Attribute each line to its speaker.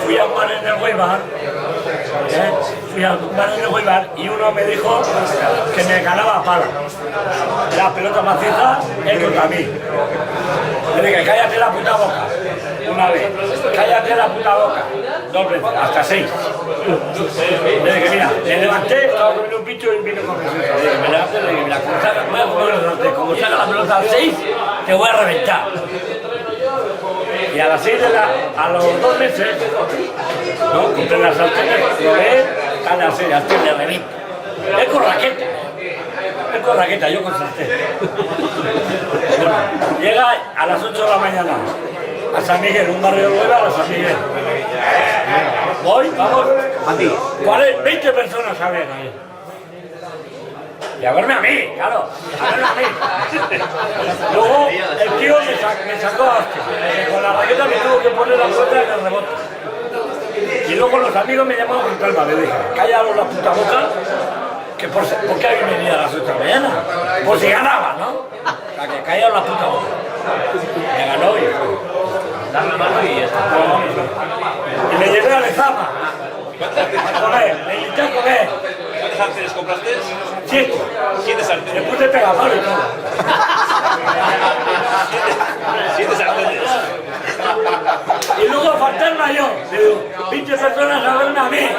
Speaker 1: fui a un bar en el Huaybar, fui a un bar en el Huaybar y uno me dijo que me ganaba a pala. La pelota maciza es contra mí. Le dije, cállate la puta boca, una vez, cállate la puta boca, dos veces, hasta 6. Le dije, mira, me levanté, estaba comiendo un pincho y vino con Jesús. Le dije, me levanté, le dije, mira, como saca la pelota al 6, te voy a reventar. Y a las 6 a los 2 meses, ¿no? Compré las sartenes, probé, a las 6, hasta le reviento. Es con raqueta. Es con raqueta, yo con sartén. Bueno, llega a las 8 de la mañana a San Miguel, un barrio de Huelva a San Miguel. Voy, vamos, 20 personas a ver ahí. Y a verme a mí, claro, a verme a mí. Luego el tío me sacó hostia. Con la raqueta me tuvo que poner la puerta en el rebote. Y luego los amigos me llamaron con calma, me dijeron, cállalo la puta boca, que ¿por qué habéis venido a las 8 de la mañana? Por si ganaba, ¿no? La que cállalo la puta boca. Me ganó y
Speaker 2: dar la mano y ya está.
Speaker 1: Y me llevé a Lezama a comer, me invité a comer.
Speaker 2: ¿Cuántos sartenes compraste?
Speaker 1: 7.
Speaker 2: 7 sartenes.
Speaker 1: Le puse pegamano y todo.
Speaker 2: 7 sartenes.
Speaker 1: Y luego faltarme yo. Le digo, 20 personas a verme a mí.